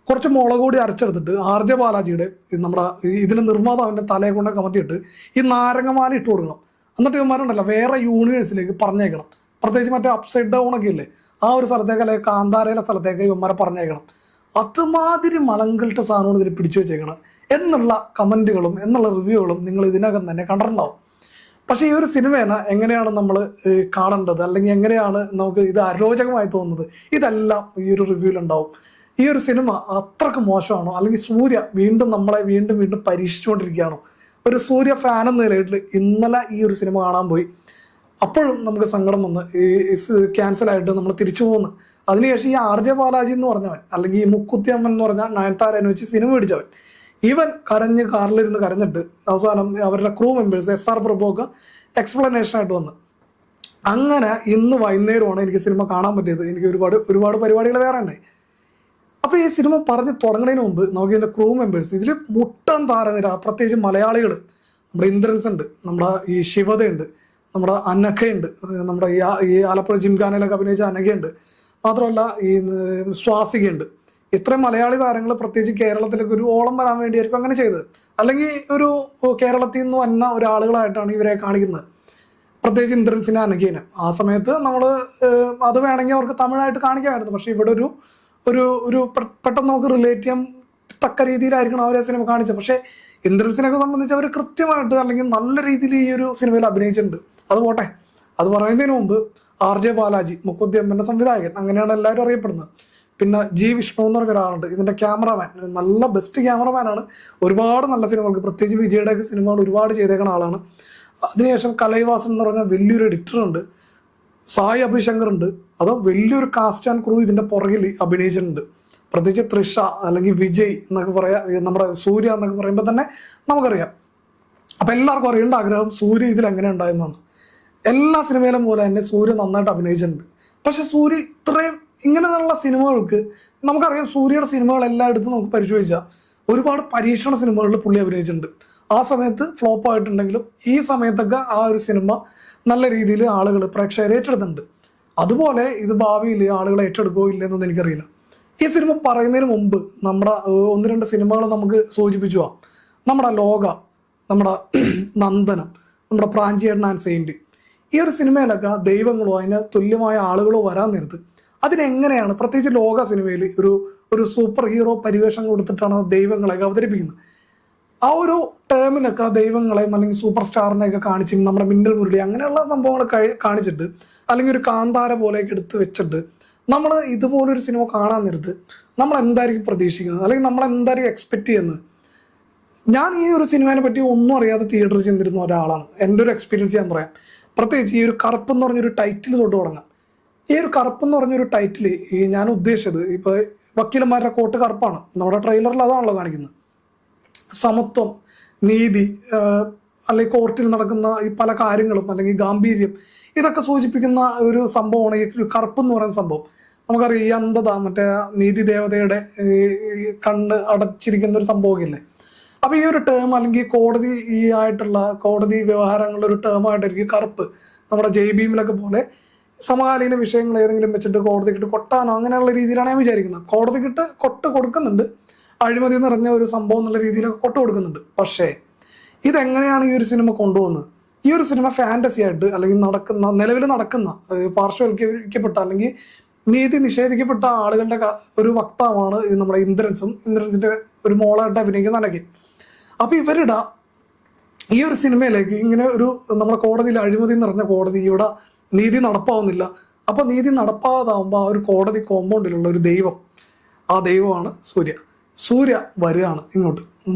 കുറച്ച് മുളക് കൂടി അരച്ചെടുത്തിട്ട് ആർ.ജെ. ബാലാജിയുടെ നമ്മുടെ ഇതിന്റെ നിർമ്മാതാവിന്റെ തലയെ കൊണ്ട് കമത്തിയിട്ട് ഈ നാരങ്ങമാല ഇട്ട് കൊടുക്കണം. എന്നിട്ട് ഇവന്മാരുണ്ടല്ലോ വേറെ യൂണിവേഴ്സിലേക്ക് പറഞ്ഞേക്കണം. പ്രത്യേകിച്ച് മറ്റേ അപ്സൈഡ് ഡൗൺ ഒക്കെ ഇല്ലേ, ആ ഒരു സ്ഥലത്തേക്ക് അല്ലെങ്കിൽ കാന്താരയിലെ സ്ഥലത്തേക്ക് ഇവന്മാരെ പറഞ്ഞേക്കണം. അതുമാതിരി മലങ്കൾട്ട് സാധനങ്ങൾ ഇതിൽ പിടിച്ചു വെച്ചേക്കണം എന്നുള്ള കമന്റുകളും എന്നുള്ള റിവ്യൂകളും നിങ്ങൾ ഇതിനകം തന്നെ കണ്ടിട്ടുണ്ടാവും. പക്ഷെ ഈ ഒരു സിനിമേനെ എങ്ങനെയാണ് നമ്മൾ കാണേണ്ടത്, അല്ലെങ്കിൽ എങ്ങനെയാണ് നമുക്ക് ഇത് അരോചകമായി തോന്നുന്നത്, ഇതെല്ലാം ഈ ഒരു റിവ്യൂലുണ്ടാവും. ഈ ഒരു സിനിമ അത്രക്ക് മോശമാണോ, അല്ലെങ്കിൽ സൂര്യ വീണ്ടും നമ്മളെ വീണ്ടും വീണ്ടും പരീക്ഷിച്ചുകൊണ്ടിരിക്കുകയാണോ? ഒരു സൂര്യ ഫാൻ എന്ന നിലയിൽ ഇന്നലെ ഈ ഒരു സിനിമ കാണാൻ പോയി, അപ്പോഴും നമുക്ക് സങ്കടം വന്ന് ക്യാൻസലായിട്ട് നമ്മൾ തിരിച്ചു പോകുന്നു. അതിനുശേഷം ഈ ആർ.ജെ. ബാലാജി എന്ന് പറഞ്ഞവൻ, അല്ലെങ്കിൽ ഈ മുക്കുത്തിയമ്മൻ എന്ന് പറഞ്ഞ നയൻതാരനെ വെച്ച് സിനിമ പിടിച്ചവൻ, ഇവൻ കരഞ്ഞ് കാറിലിരുന്ന് കരഞ്ഞിട്ട് അവസാനം അവരുടെ ക്രൂ മെമ്പേഴ്സ് എസ്.ആർ. പ്രഭുവൊക്കെ എക്സ്പ്ലനേഷൻ ആയിട്ട് വന്ന്. അങ്ങനെ ഇന്ന് വൈകുന്നേരമാണ് എനിക്ക് സിനിമ കാണാൻ പറ്റിയത്. എനിക്ക് ഒരുപാട് പരിപാടികൾ വേറെ ഉണ്ടായി. അപ്പൊ ഈ സിനിമ പറഞ്ഞ് തുടങ്ങുന്നതിന് മുമ്പ് നമുക്ക് ഇതിന്റെ ക്രൂ മെമ്പേഴ്സ്, ഇതിൽ മുട്ടൻ താരനിര, പ്രത്യേകിച്ച് മലയാളികൾ, നമ്മുടെ ഇന്ദ്രൻസ് ഉണ്ട്, നമ്മുടെ ഈ ശിവതയുണ്ട്, നമ്മുടെ അനഘയുണ്ട്, നമ്മുടെ ഈ ആലപ്പുഴ ജിംഖാനയിലൊക്കെ അഭിനയിച്ച അനഘയുണ്ട്, മാത്രമല്ല ഈ സ്വാസികയുണ്ട്. ഇത്രയും മലയാളി താരങ്ങൾ പ്രത്യേകിച്ച് കേരളത്തിലേക്ക് ഒരു ഓളം വരാൻ വേണ്ടിയായിരിക്കും അങ്ങനെ ചെയ്തത്. അല്ലെങ്കിൽ ഒരു കേരളത്തിൽ നിന്ന് വന്ന ഒരാളുകളായിട്ടാണ് ഇവരെ കാണിക്കുന്നത്, പ്രത്യേകിച്ച് ഇന്ദ്രൻസിനെ അനഘേനെ. ആ സമയത്ത് നമ്മൾ അത് വേണമെങ്കിൽ അവർക്ക് തമിഴായിട്ട് കാണിക്കാമായിരുന്നു. പക്ഷെ ഇവിടെ ഒരു പെട്ടെന്ന് നമുക്ക് റിലേറ്റ് ചെയ്യാൻ തക്ക രീതിയിലായിരിക്കണം അവരെ സിനിമ കാണിച്ചത്. പക്ഷെ ഇന്ദ്രൻസിനൊക്കെ സംബന്ധിച്ച് അവർ കൃത്യമായിട്ട് അല്ലെങ്കിൽ നല്ല രീതിയിൽ ഈ ഒരു സിനിമയിൽ അഭിനയിച്ചിട്ടുണ്ട്. അത് പോട്ടെ, അത് പറയുന്നതിന് മുമ്പ് ആർ.ജെ. ബാലാജി, മുക്കുത്തിയമ്മന്റെ സംവിധായകൻ, അങ്ങനെയാണ് എല്ലാവരും അറിയപ്പെടുന്നത്. പിന്നെ ജി. വിഷ്ണു എന്ന് പറഞ്ഞ ഒരാളുണ്ട്, ഇതിന്റെ ക്യാമറമാൻ, നല്ല ബെസ്റ്റ് ക്യാമറമാനാണ്. ഒരുപാട് നല്ല സിനിമകൾക്ക്, പ്രത്യേകിച്ച് വിജയുടെ ഒക്കെ സിനിമകൾ ഒരുപാട് ചെയ്തേക്കുന്ന ആളാണ്. അതിനുശേഷം കലൈവാസൻ എന്ന് പറഞ്ഞ വലിയൊരു എഡിറ്റർ ഉണ്ട്, സായി അഭിശങ്കർ ഉണ്ട്. അത് വലിയൊരു കാസ്റ്റ് ആൻഡ് ക്രൂ ഇതിന്റെ പുറകിൽ അഭിനയിച്ചിട്ടുണ്ട്. പ്രത്യേകിച്ച് തൃഷ അല്ലെങ്കിൽ വിജയ് എന്നൊക്കെ പറയാം, നമ്മുടെ സൂര്യ എന്നൊക്കെ പറയുമ്പോൾ തന്നെ നമുക്കറിയാം. അപ്പൊ എല്ലാവർക്കും അറിയേണ്ട ആഗ്രഹം സൂര്യ ഇതിൽ എങ്ങനെ ഉണ്ടായെന്നാണ്. എല്ലാ സിനിമയിലും പോലെ തന്നെ സൂര്യ നന്നായിട്ട് അഭിനയിച്ചിട്ടുണ്ട്. പക്ഷെ സൂര്യ ഇത്രയും ഇങ്ങനെയുള്ള സിനിമകൾക്ക് നമുക്കറിയാം, സൂര്യയുടെ സിനിമകൾ എല്ലായിടത്തും നമുക്ക് പരിശോധിച്ചാൽ ഒരുപാട് പരീക്ഷണ സിനിമകളിൽ പുള്ളി അഭിനയിച്ചിട്ടുണ്ട്. ആ സമയത്ത് ഫ്ലോപ്പ് ആയിട്ടുണ്ടെങ്കിലും ഈ സമയത്തൊക്കെ ആ ഒരു സിനിമ നല്ല രീതിയിൽ ആളുകൾ പ്രേക്ഷകരെ ഏറ്റെടുത്തിട്ടുണ്ട്. അതുപോലെ ഇത് ഭാവിയിൽ ആളുകൾ ഏറ്റെടുക്കുകയോ ഇല്ലെന്നൊന്നും എനിക്കറിയില്ല. ഈ സിനിമ പറയുന്നതിന് മുമ്പ് നമ്മുടെ ഒന്ന് രണ്ട് സിനിമകൾ നമുക്ക് സൂചിപ്പിച്ചു പോവാം. നമ്മുടെ ലോക, നമ്മുടെ നന്ദനം, നമ്മുടെ പ്രാഞ്ചിയേട്ടൻ ആൻഡ് സെയിന്റ്, ഈ ഒരു സിനിമയിലൊക്കെ ദൈവങ്ങളോ അതിന് തുല്യമായ ആളുകളോ വരാൻ നേരത്ത് അതിനെങ്ങനെയാണ്, പ്രത്യേകിച്ച് ലോക സിനിമയിൽ ഒരു സൂപ്പർ ഹീറോ പരിവേഷം കൊടുത്തിട്ടാണ് ദൈവങ്ങളെയൊക്കെ അവതരിപ്പിക്കുന്നത്. ആ ഒരു ടേമിലൊക്കെ ദൈവങ്ങളെയും അല്ലെങ്കിൽ സൂപ്പർ സ്റ്റാറിനെയൊക്കെ കാണിച്ച് നമ്മുടെ മിന്നൽ മുരളി അങ്ങനെയുള്ള സംഭവങ്ങൾ കാണിച്ചിട്ട്, അല്ലെങ്കിൽ ഒരു കാന്താര പോലെയൊക്കെ എടുത്ത് വെച്ചിട്ട് നമ്മൾ ഇതുപോലൊരു സിനിമ കാണാൻ നേരത്ത് നമ്മൾ എന്തായിരിക്കും പ്രതീക്ഷിക്കുന്നത്, അല്ലെങ്കിൽ നമ്മൾ എന്തായിരിക്കും എക്സ്പെക്ട് ചെയ്യുന്നത്? ഞാൻ ഈ ഒരു സിനിമയെ പറ്റി ഒന്നും അറിയാതെ തിയേറ്ററിൽ ചെന്നിരുന്ന ഒരാളാണ്. എൻ്റെ ഒരു എക്സ്പീരിയൻസ് ഞാൻ പറയാം. പ്രത്യേകിച്ച് ഈ ഒരു കറുപ്പ് എന്ന് പറഞ്ഞൊരു ടൈറ്റിൽ തൊട്ട് തുടങ്ങാം. ഈ ഒരു കറുപ്പ് എന്ന് പറഞ്ഞൊരു ടൈറ്റിൽ ഞാൻ ഉദ്ദേശിച്ചത്, ഇപ്പൊ വക്കീലന്മാരുടെ കോട്ട് കറുപ്പാണ്, നമ്മുടെ ട്രെയിലറിൽ അതാണല്ലോ കാണിക്കുന്നത്. സമത്വം, നീതി, അല്ലെങ്കിൽ കോർട്ടിൽ നടക്കുന്ന ഈ പല കാര്യങ്ങളും, അല്ലെങ്കിൽ ഗാംഭീര്യം, ഇതൊക്കെ സൂചിപ്പിക്കുന്ന ഒരു സംഭവമാണ് ഈ കറുപ്പ് എന്ന് പറയുന്ന സംഭവം. നമുക്കറിയാം ഈ അന്ധത, മറ്റേ നീതി ദേവതയുടെ കണ്ണ് അടച്ചിരിക്കുന്ന ഒരു സംഭവമില്ലേ. അപ്പൊ ഈ ഒരു ടേം, അല്ലെങ്കിൽ കോടതി ഈ ആയിട്ടുള്ള കോടതി വ്യവഹാരങ്ങളുടെ ഒരു ടേമായിട്ടായിരിക്കും കറുപ്പ്. നമ്മുടെ ജയ് ഭീമിലൊക്കെ പോലെ സമകാലീന വിഷയങ്ങൾ ഏതെങ്കിലും വെച്ചിട്ട് കോടതിക്കിട്ട് കൊട്ടാനോ അങ്ങനെയുള്ള രീതിയിലാണ് ഞാൻ വിചാരിക്കുന്നത്. കോടതിക്കിട്ട് കൊട്ട് കൊടുക്കുന്നുണ്ട്, അഴിമതി നിറഞ്ഞ ഒരു സംഭവം എന്നുള്ള രീതിയിലൊക്കെ കൊട്ട് കൊടുക്കുന്നുണ്ട്. പക്ഷേ ഇതെങ്ങനെയാണ് ഈ ഒരു സിനിമ കൊണ്ടുപോകുന്നത്? ഈ ഒരു സിനിമ ഫാന്റസി ആയിട്ട്, അല്ലെങ്കിൽ നിലവിൽ നടക്കുന്ന പാർശ്വവൽക്കരിക്കപ്പെട്ട അല്ലെങ്കിൽ നീതി നിഷേധിക്കപ്പെട്ട ആളുകളുടെ ഒരു വക്താവാണ് നമ്മുടെ ഇന്ദ്രൻസിന്റെ ഒരു മോളായിട്ട് അഭിനയിക്കുന്ന അനഘ. അപ്പൊ ഇവരുടെ ഈ ഒരു സിനിമയിലേക്ക് ഇങ്ങനെ നമ്മുടെ കോടതിയിൽ അഴിമതി നിറഞ്ഞ കോടതി, ഇവിടെ നീതി നടപ്പാവുന്നില്ല. അപ്പൊ നീതി നടപ്പാതാവുമ്പോൾ ആ ഒരു കോടതി കോമ്പൗണ്ടിലുള്ള ഒരു ദൈവം, ആ ദൈവമാണ് സൂര്യ വരികയാണ് ഇങ്ങോട്ട്.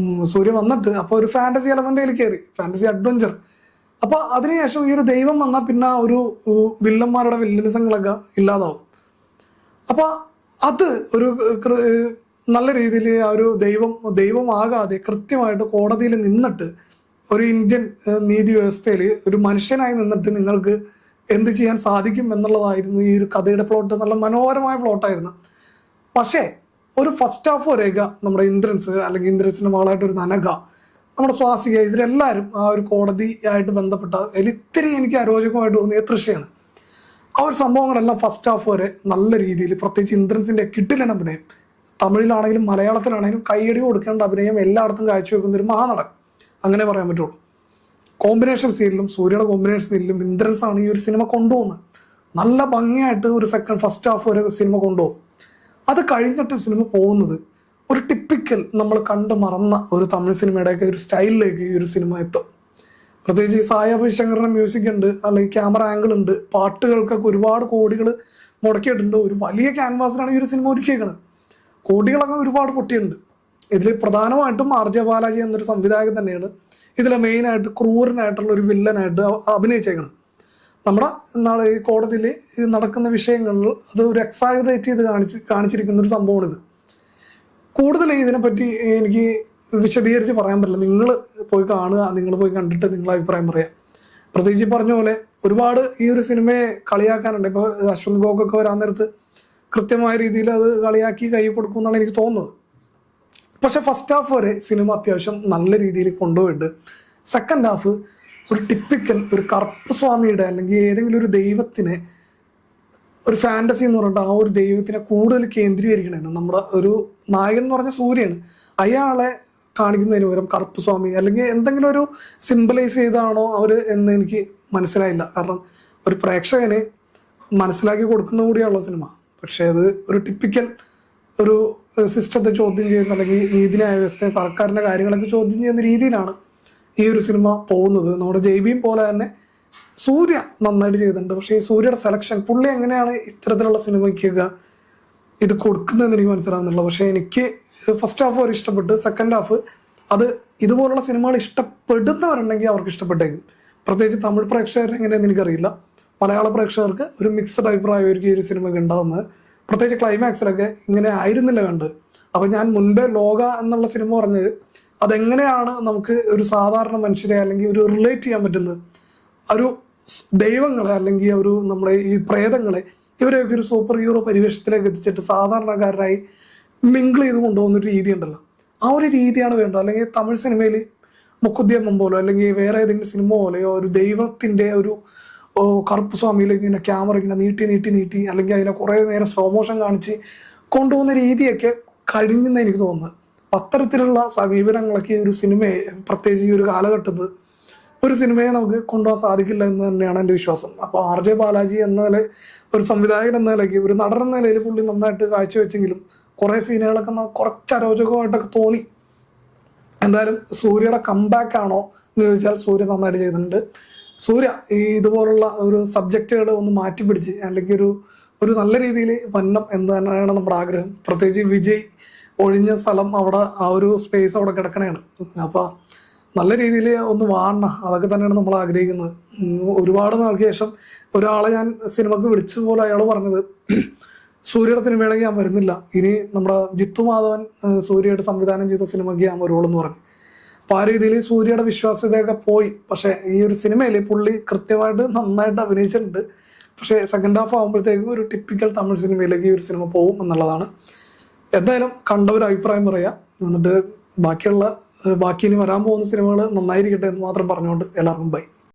സൂര്യ വന്നിട്ട് അപ്പൊ ഒരു ഫാന്റസി എലമെന്റിൽ കയറി, ഫാന്റസി അഡ്വഞ്ചർ. അപ്പൊ അതിനുശേഷം ഈ ഒരു ദൈവം വന്നാൽ പിന്നെ ഒരു വില്ലന്മാരുടെ വില്ലനിസങ്ങളൊക്കെ ഇല്ലാതാവും. അപ്പൊ അത് ഒരു നല്ല രീതിയിൽ ആ ഒരു ദൈവമാകാതെ കൃത്യമായിട്ട് കോടതിയിൽ നിന്നിട്ട് ഒരു ഇന്ത്യൻ നീതി വ്യവസ്ഥയിൽ ഒരു മനുഷ്യനായി നിന്നിട്ട് നിങ്ങൾക്ക് എന്ത് ചെയ്യാൻ സാധിക്കും എന്നുള്ളതായിരുന്നു ഈ ഒരു കഥയുടെ പ്ലോട്ട്. നല്ല മനോഹരമായ പ്ലോട്ടായിരുന്നു. പക്ഷേ ഒരു ഫസ്റ്റ് ഹാഫ് വരെയൊക്കെ നമ്മുടെ ഇന്ദ്രൻസ്, അല്ലെങ്കിൽ ഇന്ദ്രൻസിന്റെ മകളായിട്ട് ഒരു അനഘ, നമ്മുടെ സ്വാസിക, ഇതിലെല്ലാവരും ആ ഒരു കോടതിയായിട്ട് ബന്ധപ്പെട്ട ഇത്തിരി എനിക്ക് അരോചകമായിട്ട് തോന്നിയ തൃശയാണ്. ആ ഒരു സംഭവങ്ങളെല്ലാം ഫസ്റ്റ് ഹാഫ് വരെ നല്ല രീതിയിൽ, പ്രത്യേകിച്ച് ഇന്ദ്രൻസിന്റെ കിടിലൻ അഭിനയം, തമിഴിലാണെങ്കിലും മലയാളത്തിലാണെങ്കിലും കൈയടി കൊടുക്കേണ്ട അഭിനയം എല്ലായിടത്തും കാഴ്ചവെക്കുന്ന ഒരു മഹാനടൻ, അങ്ങനെ പറയാൻ പറ്റുള്ളൂ. കോമ്പിനേഷൻ സീനിലും സൂര്യയുടെ കോമ്പിനേഷൻ സീനിലും ഇന്ദ്രൻസ് ആണ് ഈ ഒരു സിനിമ കൊണ്ടുപോകുന്നത്. നല്ല ഭംഗിയായിട്ട് ഒരു ഫസ്റ്റ് ഹാഫ് വരെ സിനിമ കൊണ്ടുപോകും. അത് കഴിഞ്ഞിട്ട് സിനിമ പോകുന്നത് ഒരു ടിപ്പിക്കൽ നമ്മൾ കണ്ടു മറന്ന ഒരു തമിഴ് സിനിമയുടെയൊക്കെ ഒരു സ്റ്റൈലിലേക്ക് ഈ ഒരു സിനിമ എത്തും. പ്രത്യേകിച്ച് ഈ സായ അഭിശങ്കറിന്റെ മ്യൂസിക് ഉണ്ട്, അല്ലെങ്കിൽ ക്യാമറ ആംഗിൾ ഉണ്ട്, പാട്ടുകൾക്കൊക്കെ ഒരുപാട് കോടികൾ മുടക്കിയിട്ടുണ്ട്. ഒരു വലിയ ക്യാൻവാസിലാണ് ഈ ഒരു സിനിമ ഒരുക്കിയേക്കുന്നത്. കോടികളൊക്കെ ഒരുപാട് പൊട്ടിയിട്ടുണ്ട്. ഇതിൽ പ്രധാനമായിട്ടും RJ ബാലാജി എന്നൊരു സംവിധായകൻ തന്നെയാണ് ഇതിലെ മെയിനായിട്ട് ക്രൂരനായിട്ടുള്ള ഒരു വില്ലനായിട്ട് അഭിനയിച്ചേക്കണം. നമ്മുടെ നാളെ ഈ കോടതിയിൽ നടക്കുന്ന വിഷയങ്ങളിൽ അത് ഒരു എക്സാജറേറ്റ് ചെയ്ത് കാണിച്ചിരിക്കുന്ന ഒരു സംഭവമാണിത്. കൂടുതൽ ഇതിനെപ്പറ്റി എനിക്ക് വിശദീകരിച്ച് പറയാൻ പറ്റില്ല. നിങ്ങൾ പോയി കാണുക, നിങ്ങൾ പോയി കണ്ടിട്ട് നിങ്ങളുടെ അഭിപ്രായം പറയാം. പ്രത്യേകിച്ച് പറഞ്ഞ പോലെ ഒരുപാട് ഈ ഒരു സിനിമയെ കളിയാക്കാനുണ്ട്. ഇപ്പോൾ അശ്വന്ത് ഗോകൊക്കെ വരാൻ നേരത്ത് കൃത്യമായ രീതിയിൽ അത് കളിയാക്കി കൈ കൊടുക്കും എന്നാണ് എനിക്ക് തോന്നുന്നത്. പക്ഷെ ഫസ്റ്റ് ഹാഫ് വരെ സിനിമ അത്യാവശ്യം നല്ല രീതിയിൽ കൊണ്ടുപോയിട്ട് സെക്കൻഡ് ഹാഫ് ഒരു ടിപ്പിക്കൽ ഒരു കറുപ്പ് സ്വാമിയുടെ അല്ലെങ്കിൽ ഏതെങ്കിലും ഒരു ദൈവത്തിനെ, ഒരു ഫാന്റസി എന്ന് പറഞ്ഞിട്ട് ആ ഒരു ദൈവത്തിനെ കൂടുതൽ കേന്ദ്രീകരിക്കണേണ്. നമ്മുടെ ഒരു നായകൻ എന്ന് പറഞ്ഞ സൂര്യയാണ്, അയാളെ കാണിക്കുന്നതിന് പകരം കറുപ്പ് സ്വാമി അല്ലെങ്കിൽ എന്തെങ്കിലും ഒരു സിംബലൈസ് ചെയ്താണോ അവർ എന്ന് എനിക്ക് മനസ്സിലായില്ല. കാരണം ഒരു പ്രേക്ഷകനെ മനസ്സിലാക്കി കൊടുക്കുന്ന കൂടിയുള്ള സിനിമ. പക്ഷേ അത് ഒരു ടിപ്പിക്കൽ ഒരു സിസ്റ്റത്തെ ചോദ്യം ചെയ്യുന്ന അല്ലെങ്കിൽ നീതിന്യായ വ്യവസ്ഥ സർക്കാരിൻ്റെ കാര്യങ്ങളൊക്കെ ചോദ്യം ചെയ്യുന്ന രീതിയിലാണ് ഈ ഒരു സിനിമ പോകുന്നത്. നമ്മുടെ ജയ്ബീം പോലെ തന്നെ സൂര്യ നന്നായിട്ട് ചെയ്തിട്ടുണ്ട്. പക്ഷേ ഈ സൂര്യയുടെ സെലക്ഷൻ, പുള്ളി എങ്ങനെയാണ് ഇത്തരത്തിലുള്ള സിനിമയ്ക്കൊക്കെ ഇത് കൊടുക്കുന്നതെന്ന് എനിക്ക് മനസ്സിലാകുന്നില്ല. പക്ഷേ എനിക്ക് ഫസ്റ്റ് ഹാഫ് വരെ ഇഷ്ടപ്പെട്ട്, സെക്കൻഡ് ഹാഫ് അത് ഇതുപോലുള്ള സിനിമകൾ ഇഷ്ടപ്പെടുന്നവരുണ്ടെങ്കിൽ അവർക്ക് ഇഷ്ടപ്പെട്ടേക്കും. പ്രത്യേകിച്ച് തമിഴ് പ്രേക്ഷകർ എങ്ങനെയെന്ന് എനിക്കറിയില്ല. മലയാള പ്രേക്ഷകർക്ക് ഒരു മിക്സഡ് അഭിപ്രായമായിരിക്കും ഈ ഒരു സിനിമയ്ക്ക് ഉണ്ടാകുന്നത്. പ്രത്യേകിച്ച് ക്ലൈമാക്സിലൊക്കെ ഇങ്ങനെ ആയിരുന്നില്ല കണ്ട്. അപ്പം ഞാൻ മുൻപേ ലോക എന്നുള്ള സിനിമ പറഞ്ഞത് അതെങ്ങനെയാണ് നമുക്ക് ഒരു സാധാരണ മനുഷ്യരെ അല്ലെങ്കിൽ ഒരു റിലേറ്റ് ചെയ്യാൻ പറ്റുന്നത്, ഒരു ദൈവങ്ങളെ അല്ലെങ്കിൽ ഒരു നമ്മുടെ ഈ പ്രേതങ്ങളെ ഇവരെയൊക്കെ ഒരു സൂപ്പർ ഹീറോ പരിവേഷത്തിലേക്ക് എത്തിച്ചിട്ട് സാധാരണക്കാരായി മിങ്കിൾ ചെയ്ത് കൊണ്ടുപോകുന്ന ഒരു രീതി ഉണ്ടല്ലോ, ആ ഒരു രീതിയാണ് വേണ്ടത്. അല്ലെങ്കിൽ തമിഴ് സിനിമയിൽ മുക്കുദ്യമം പോലോ അല്ലെങ്കിൽ വേറെ ഏതെങ്കിലും സിനിമ പോലെയോ ഒരു ദൈവത്തിൻ്റെ ഒരു കറുപ്പ് സ്വാമിയിലേക്ക് ഇങ്ങനെ ക്യാമറ ഇങ്ങനെ നീട്ടി അല്ലെങ്കിൽ അതിനെ കുറേ നേരം സ്ലോ മോഷൻ കാണിച്ച് കൊണ്ടുപോകുന്ന രീതിയൊക്കെ കഴിഞ്ഞെന്ന് എനിക്ക് തോന്നുന്നത്. അത്തരത്തിലുള്ള സമീപനങ്ങളൊക്കെ ഒരു സിനിമയെ, പ്രത്യേകിച്ച് ഈ ഒരു കാലഘട്ടത്ത് ഒരു സിനിമയെ നമുക്ക് കൊണ്ടുപോകാൻ സാധിക്കില്ല എന്ന് തന്നെയാണ് എൻ്റെ വിശ്വാസം. അപ്പോൾ RJ ബാലാജി എന്ന നില, ഒരു സംവിധായകൻ എന്ന നിലയ്ക്ക്, ഒരു നടൻ എന്ന നിലയിൽ പുള്ളി നന്നായിട്ട് കാഴ്ചവെച്ചെങ്കിലും കുറേ സീനുകളൊക്കെ കുറച്ച് അരോചകമായിട്ടൊക്കെ തോന്നി. എന്തായാലും സൂര്യയുടെ കംബാക്ക് ആണോ എന്ന് ചോദിച്ചാൽ സൂര്യ നന്നായിട്ട് ചെയ്തിട്ടുണ്ട്. സൂര്യ ഈ ഇതുപോലുള്ള ഒരു സബ്ജക്റ്റുകൾ ഒന്ന് മാറ്റിപ്പിടിച്ച് അല്ലെങ്കിൽ ഒരു നല്ല രീതിയിൽ വന്നം എന്ന് തന്നെയാണ് നമ്മുടെ ആഗ്രഹം. പ്രത്യേകിച്ച് വിജയ് ഒഴിഞ്ഞ സ്ഥലം അവിടെ ആ ഒരു സ്പേസ് അവിടെ കിടക്കണേണ്. അപ്പോൾ നല്ല രീതിയിൽ ഒന്ന് വാണ, അതൊക്കെ തന്നെയാണ് നമ്മൾ ആഗ്രഹിക്കുന്നത്. ഒരുപാട് നാൾക്ക് ശേഷം ഒരാളെ ഞാൻ സിനിമക്ക് വിളിച്ച പോലെ അയാൾ പറഞ്ഞത്, സൂര്യയുടെ സിനിമയിലേക്ക് ഞാൻ വരുന്നില്ല, ഇനി നമ്മുടെ ജിത്തു മാധവൻ സൂര്യയുടെ സംവിധാനം ചെയ്ത സിനിമയ്ക്ക് ഞാൻ വരുള്ളൂ പറഞ്ഞു. അപ്പോൾ ആ രീതിയിൽ സൂര്യയുടെ വിശ്വാസ്യതയൊക്കെ പോയി. പക്ഷേ ഈ ഒരു സിനിമയിൽ പുള്ളി കൃത്യമായിട്ട് നന്നായിട്ട് അഭിനയിച്ചിട്ടുണ്ട്. പക്ഷേ സെക്കൻഡ് ഹാഫ് ആകുമ്പോഴത്തേക്കും ഒരു ടിപ്പിക്കൽ തമിഴ് സിനിമയിലേക്ക് ഈ ഒരു സിനിമ പോകും എന്നുള്ളതാണ്. എന്തായാലും കണ്ടവർ അഭിപ്രായം പറയാം. എന്നിട്ട് ബാക്കി ഇനി വരാൻ പോകുന്ന സിനിമകൾ നന്നായിരിക്കട്ടെ എന്ന് മാത്രം പറഞ്ഞുകൊണ്ട് എല്ലാവർക്കും ബൈ.